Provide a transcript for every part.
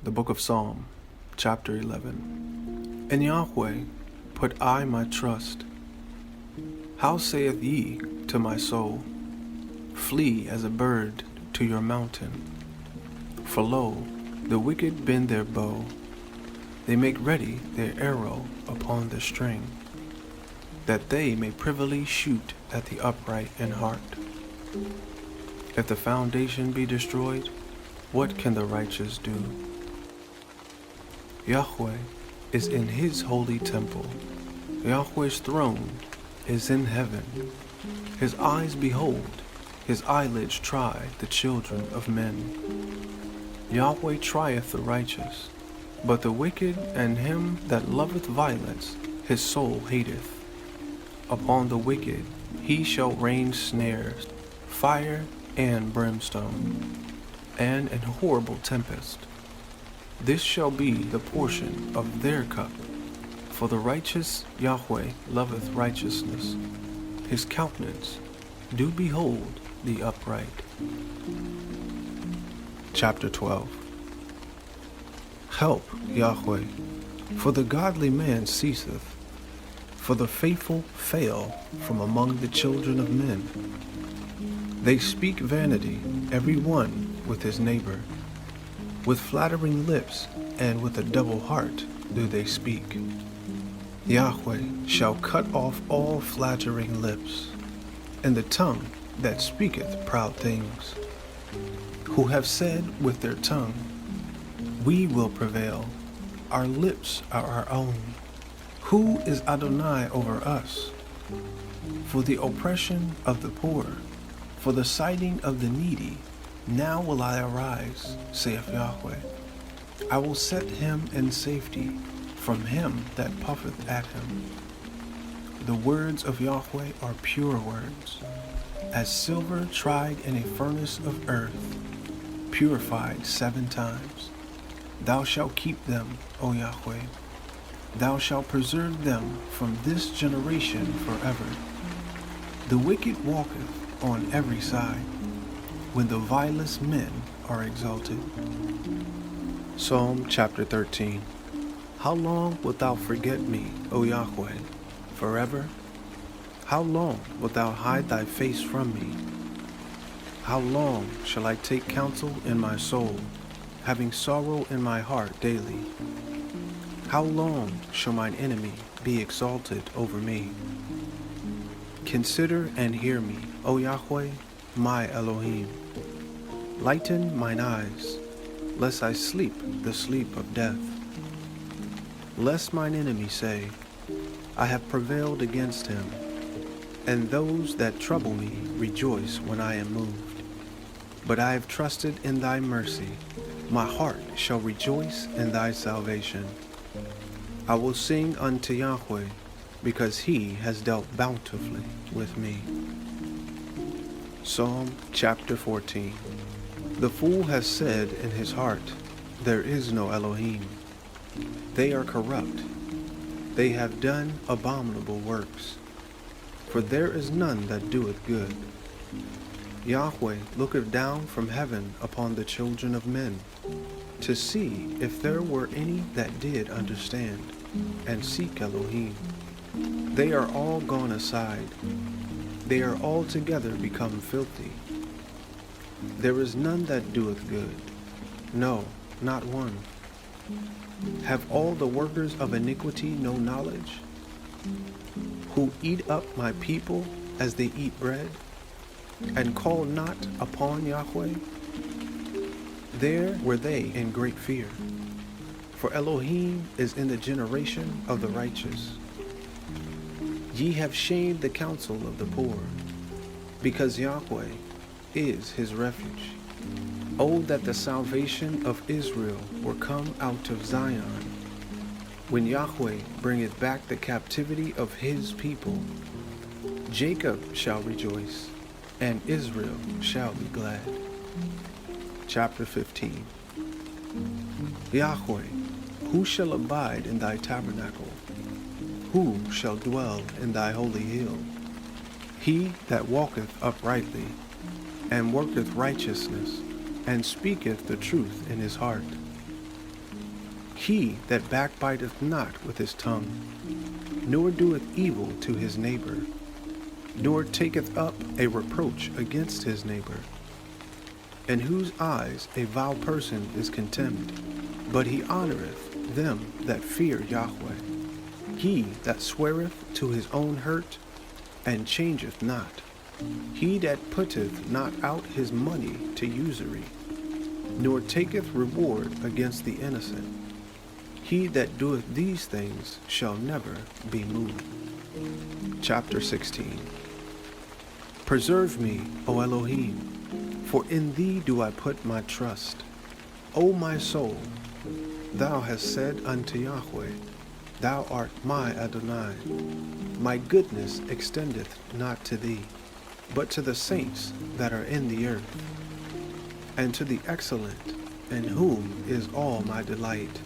The Book of Psalm, chapter 11. In Yahweh put I my trust. How saith ye to my soul, flee as a bird to your mountain? For lo, the wicked bend their bow, they make ready their arrow upon the string, that they may privily shoot at the upright in heart. If the foundation be destroyed, what can the righteous do? Yahweh is in his holy temple. Yahweh's throne is in heaven. His eyes behold, his eyelids try the children of men. Yahweh trieth the righteous, but the wicked and him that loveth violence his soul hateth. Upon the wicked he shall rain snares, fire and brimstone, and an horrible tempest. This shall be the portion of their cup. For the righteous Yahweh loveth righteousness. His countenance do behold the upright. Chapter 12. Help, Yahweh, for the godly man ceaseth, for the faithful fail from among the children of men. They speak vanity, every one with his neighbor. With flattering lips and with a double heart do they speak. Yahweh shall cut off all flattering lips, and the tongue that speaketh proud things, who have said with their tongue, we will prevail, our lips are our own. Who is Adonai over us? For the oppression of the poor, for the sighting of the needy, now will I arise, saith Yahweh. I will set him in safety from him that puffeth at him. The words of Yahweh are pure words, as silver tried in a furnace of earth, purified 7 times. Thou shalt keep them, O Yahweh. Thou shalt preserve them from this generation forever. The wicked walketh on every side, when the vilest men are exalted. Psalm chapter 13. How long wilt thou forget me, O Yahweh, forever? How long wilt thou hide thy face from me? How long shall I take counsel in my soul, having sorrow in my heart daily? How long shall mine enemy be exalted over me? Consider and hear me, O Yahweh, my Elohim. Lighten mine eyes, lest I sleep the sleep of death. Lest mine enemy say, I have prevailed against him, and those that trouble me rejoice when I am moved. But I have trusted in thy mercy, my heart shall rejoice in thy salvation. I will sing unto Yahweh, because he has dealt bountifully with me. Psalm chapter 14. The fool has said in his heart, there is no Elohim. They are corrupt. They have done abominable works. For there is none that doeth good. Yahweh looketh down from heaven upon the children of men, to see if there were any that did understand, and seek Elohim. They are all gone aside. They are altogether become filthy. There is none that doeth good, no, not one. Have all the workers of iniquity no knowledge? Who eat up my people as they eat bread, and call not upon Yahweh? There were they in great fear. For Elohim is in the generation of the righteous. Ye have shamed the counsel of the poor, because Yahweh is his refuge. Oh, that the salvation of Israel were come out of Zion, when Yahweh bringeth back the captivity of his people. Jacob shall rejoice, and Israel shall be glad. Chapter 15. Yahweh, who shall abide in thy tabernacle? Who shall dwell in thy holy hill? He that walketh uprightly, and worketh righteousness, and speaketh the truth in his heart. He that backbiteth not with his tongue, nor doeth evil to his neighbor, nor taketh up a reproach against his neighbor, in whose eyes a vile person is contemned, but he honoreth them that fear Yahweh. He that sweareth to his own hurt, and changeth not, he that putteth not out his money to usury, nor taketh reward against the innocent, he that doeth these things shall never be moved. Chapter 16. Preserve me, O Elohim, for in thee do I put my trust. O my soul, thou hast said unto Yahweh, Thou art my Adonai. My goodness extendeth not to thee, but to the saints that are in the earth, and to the excellent, in whom is all my delight.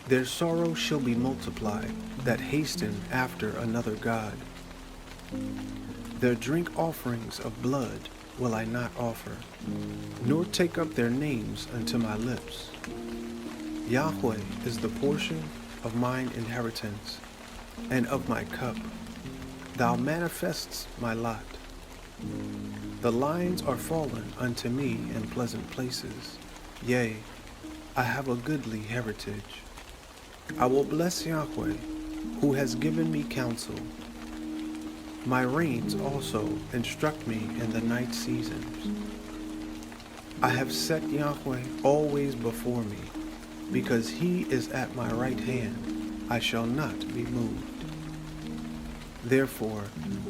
Their sorrow shall be multiplied, that hasten after another God. Their drink offerings of blood will I not offer, nor take up their names unto my lips. Yahweh is the portion of mine inheritance, and of my cup. Thou manifestest my lot. The lines are fallen unto me in pleasant places. Yea, I have a goodly heritage. I will bless Yahweh, who has given me counsel. My reins also instruct me in the night seasons. I have set Yahweh always before me. Because he is at my right hand, I shall not be moved. Therefore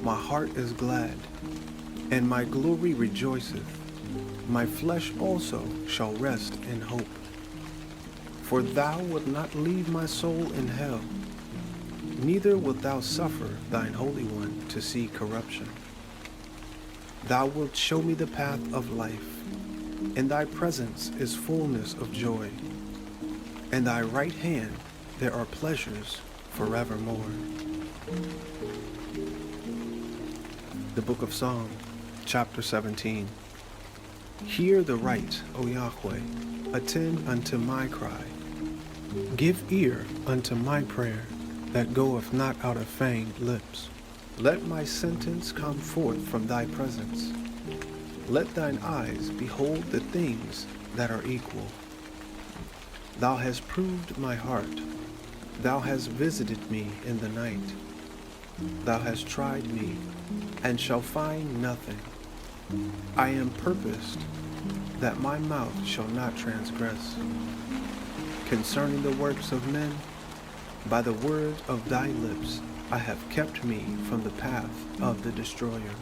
my heart is glad, and my glory rejoiceth. My flesh also shall rest in hope. For thou wilt not leave my soul in hell, neither wilt thou suffer thine Holy One to see corruption. Thou wilt show me the path of life. In thy presence is fullness of joy. In thy right hand there are pleasures forevermore. The Book of Psalms, chapter 17. Hear the right, O Yahweh, attend unto my cry. Give ear unto my prayer, that goeth not out of feigned lips. Let my sentence come forth from thy presence. Let thine eyes behold the things that are equal. Thou hast proved my heart. Thou hast visited me in the night. Thou hast tried me, and shall find nothing. I am purposed that my mouth shall not transgress. Concerning the works of men, by the word of thy lips, I have kept me from the path of the destroyer.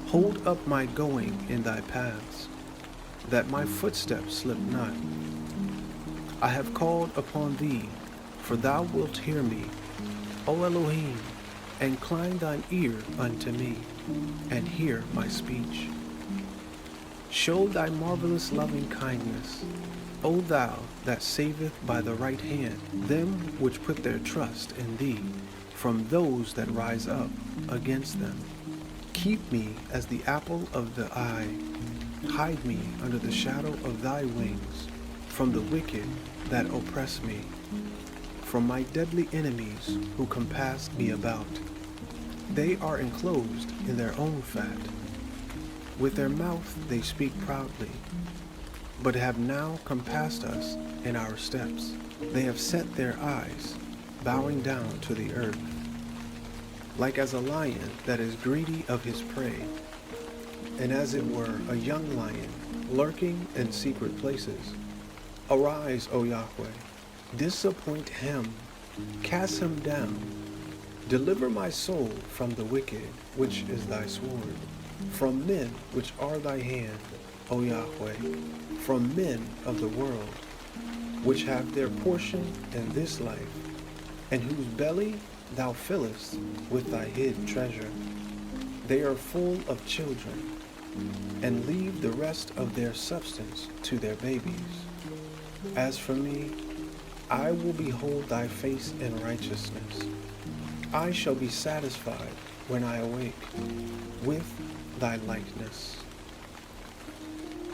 Hold up my going in thy paths, that my footsteps slip not. I have called upon thee, for thou wilt hear me. O Elohim, incline thine ear unto me, and hear my speech. Show thy marvelous loving kindness, O thou that saveth by the right hand them which put their trust in thee, from those that rise up against them. Keep me as the apple of the eye. Hide me under the shadow of thy wings, from the wicked that oppress me, from my deadly enemies who compass me about. They are enclosed in their own fat. With their mouth they speak proudly, but have now compassed us in our steps. They have set their eyes, bowing down to the earth. Like as a lion that is greedy of his prey, and as it were a young lion lurking in secret places. Arise, O Yahweh, disappoint him, cast him down. Deliver my soul from the wicked, which is thy sword, from men which are thy hand, O Yahweh, from men of the world, which have their portion in this life, and whose belly thou fillest with thy hid treasure. They are full of children, and leave the rest of their substance to their babies. As for me, I will behold thy face in righteousness. I shall be satisfied when I awake with thy likeness.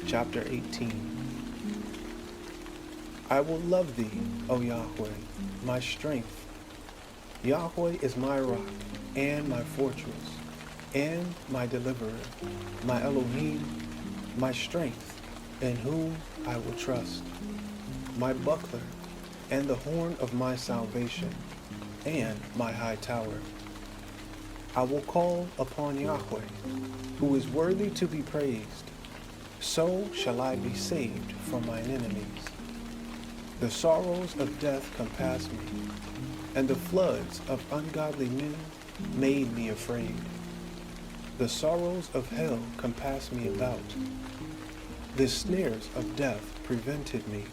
Chapter 18. I will love thee, O Yahweh, my strength. Yahweh is my rock and my fortress and my deliverer, my Elohim, my strength, in whom I will trust, my buckler and the horn of my salvation and my high tower. I will call upon Yahweh, who is worthy to be praised. So shall I be saved from mine enemies. The sorrows of death compassed me, and the floods of ungodly men made me afraid. The sorrows of hell compassed me about. The snares of death prevented me.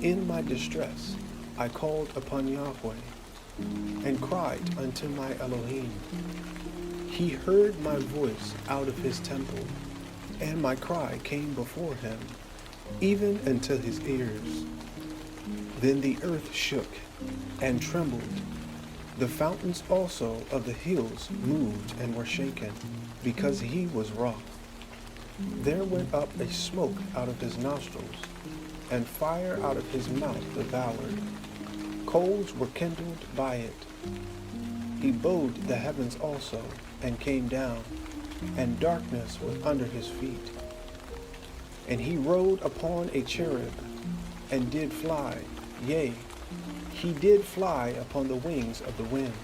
In my distress I called upon Yahweh, and cried unto my Elohim. He heard my voice out of his temple, and my cry came before him, even unto his ears. Then the earth shook and trembled. The fountains also of the hills moved and were shaken, because he was wroth. There went up a smoke out of his nostrils, and fire out of his mouth devoured. Coals were kindled by it. He bowed the heavens also, and came down, and darkness was under his feet. And he rode upon a cherub, and did fly, yea, he did fly upon the wings of the wind.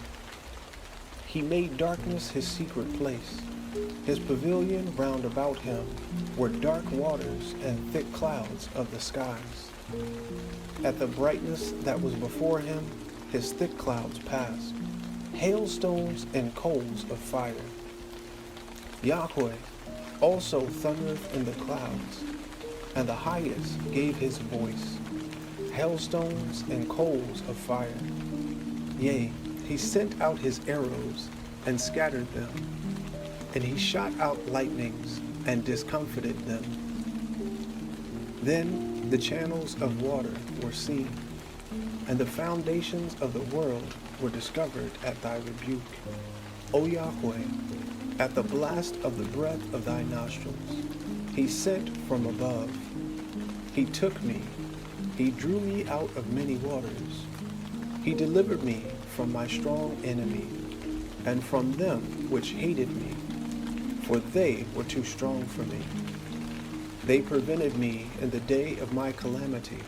He made darkness his secret place. His pavilion round about him were dark waters and thick clouds of the skies. At the brightness that was before him, his thick clouds passed, hailstones and coals of fire. Yahweh also thundereth in the clouds, and the highest gave his voice, hailstones and coals of fire. Yea, he sent out his arrows and scattered them, and he shot out lightnings and discomfited them. Then the channels of water were seen, and the foundations of the world were discovered at thy rebuke, O Yahweh, at the blast of the breath of thy nostrils. He sent from above. He took me. He drew me out of many waters. He delivered me from my strong enemy, and from them which hated me, for they were too strong for me. They prevented me in the day of my calamity,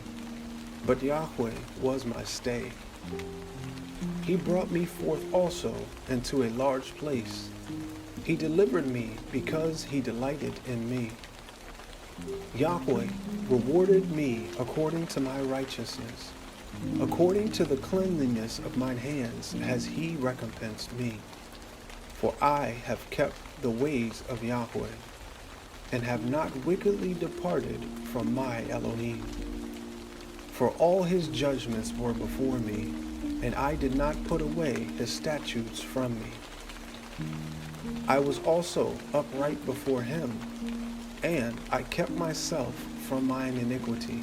but Yahweh was my stay. He brought me forth also into a large place. He delivered me because he delighted in me. Yahweh rewarded me according to my righteousness. According to the cleanliness of mine hands has he recompensed me. For I have kept the ways of Yahweh, and have not wickedly departed from my Elohim. For all his judgments were before me, and I did not put away his statutes from me. I was also upright before him, and I kept myself from mine iniquity.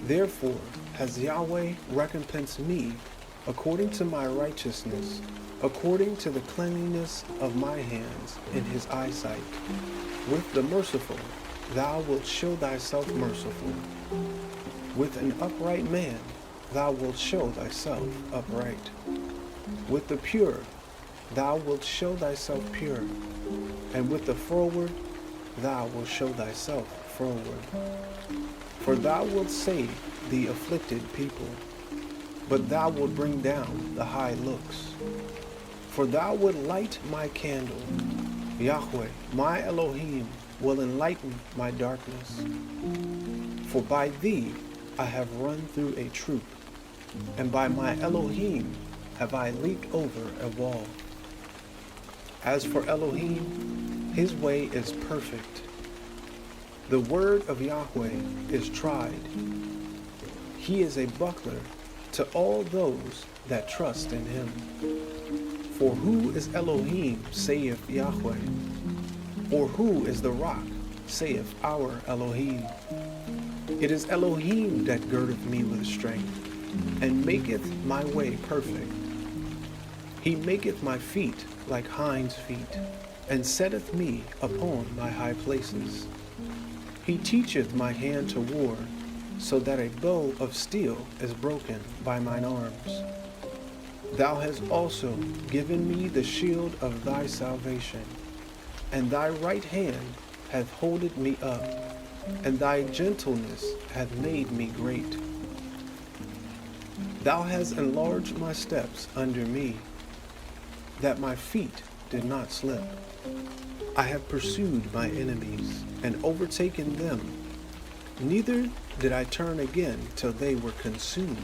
Therefore has Yahweh recompensed me according to my righteousness, according to the cleanliness of my hands in his eyesight. With the merciful thou wilt show thyself merciful. With an upright man thou wilt show thyself upright. With the pure thou wilt show thyself pure, and with the froward thou wilt show thyself froward. For thou wilt save the afflicted people, but thou wilt bring down the high looks. For thou wilt light my candle. Yahweh, my Elohim, will enlighten my darkness. For by thee I have run through a troop, and by my Elohim have I leaped over a wall. As for Elohim, his way is perfect. The word of Yahweh is tried. He is a buckler to all those that trust in him. For who is Elohim, saith Yahweh? Or who is the rock, saith our Elohim? It is Elohim that girdeth me with strength, and maketh my way perfect. He maketh my feet like hinds' feet, and setteth me upon my high places. He teacheth my hand to war, so that a bow of steel is broken by mine arms. Thou hast also given me the shield of thy salvation, and thy right hand hath holded me up, and thy gentleness hath made me great. Thou hast enlarged my steps under me, that my feet did not slip. I have pursued my enemies and overtaken them, neither did I turn again till they were consumed.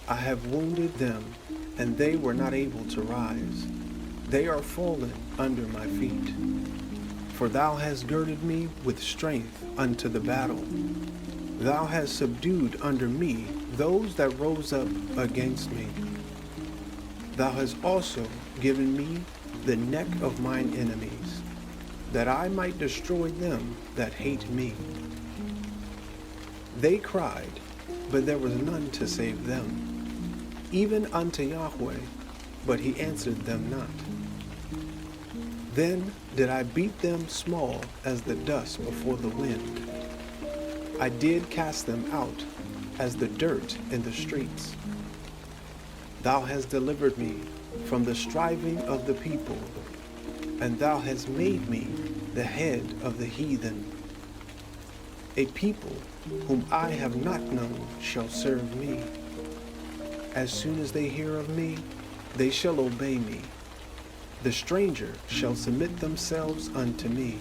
I have wounded them, and they were not able to rise. They are fallen under my feet. For thou hast girded me with strength unto the battle. Thou hast subdued under me those that rose up against me. Thou hast also given me the neck of mine enemies, that I might destroy them that hate me. They cried, but there was none to save them, even unto Yahweh, but he answered them not. Then did I beat them small as the dust before the wind. I did cast them out as the dirt in the streets. Thou hast delivered me from the striving of the people, and thou hast made me the head of the heathen. A people whom I have not known shall serve me. As soon as they hear of me, they shall obey me. The stranger shall submit themselves unto me.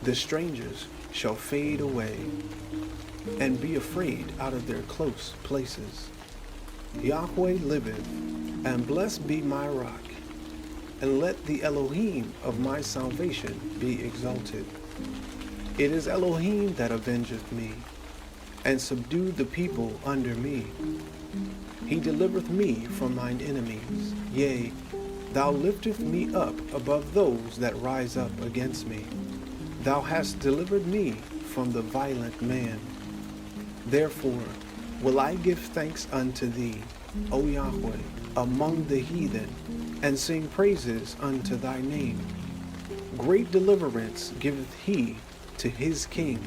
The strangers shall fade away, and be afraid out of their close places. Yahweh liveth, and blessed be my rock, and let the Elohim of my salvation be exalted. It is Elohim that avengeth me, and subdued the people under me. He delivereth me from mine enemies. Yea, thou liftest me up above those that rise up against me. Thou hast delivered me from the violent man. Therefore will I give thanks unto thee, O Yahweh, among the heathen, and sing praises unto thy name. Great deliverance giveth he to his king,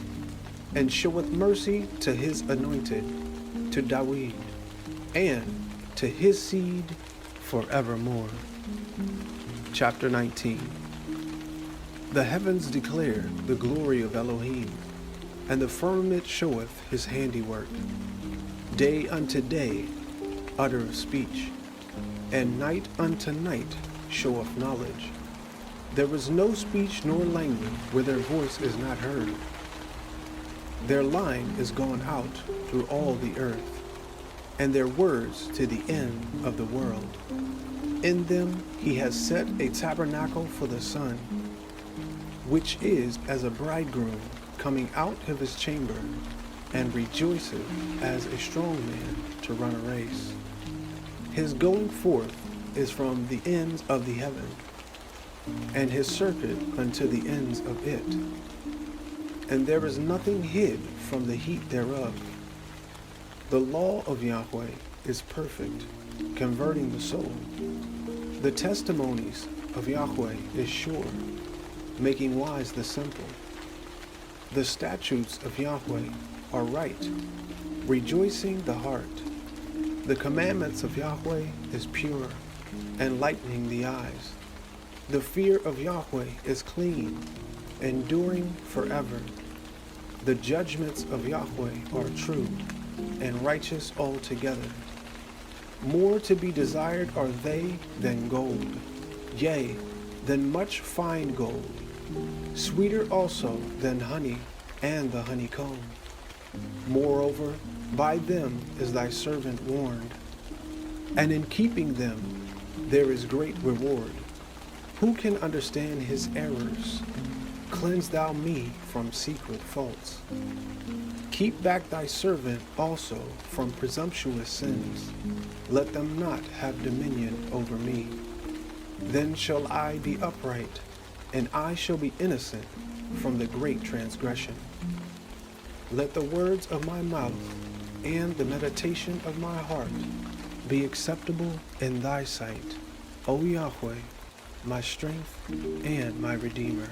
and showeth mercy to his anointed, to Dawid, and to his seed forevermore. Chapter 19. The heavens declare the glory of Elohim, and the firmament showeth his handiwork. Day unto day uttereth speech, and night unto night showeth knowledge. There is no speech nor language where their voice is not heard. Their line is gone out through all the earth, and their words to the end of the world. In them he has set a tabernacle for the sun, which is as a bridegroom coming out of his chamber, and rejoiceth as a strong man to run a race. His going forth is from the ends of the heaven, and his circuit unto the ends of it. And there is nothing hid from the heat thereof. The law of Yahweh is perfect, converting the soul. The testimonies of Yahweh is sure, making wise the simple. The statutes of Yahweh are right, rejoicing the heart. The commandments of Yahweh is pure, enlightening the eyes. The fear of Yahweh is clean, enduring forever. The judgments of Yahweh are true, and righteous altogether. More to be desired are they than gold, yea, than much fine gold, sweeter also than honey and the honeycomb. Moreover, by them is thy servant warned, and in keeping them there is great reward. Who can understand his errors? Cleanse thou me from secret faults. Keep back thy servant also from presumptuous sins. Let them not have dominion over me. Then shall I be upright, and I shall be innocent from the great transgression. Let the words of my mouth and the meditation of my heart be acceptable in thy sight, O Yahweh, my strength and my Redeemer.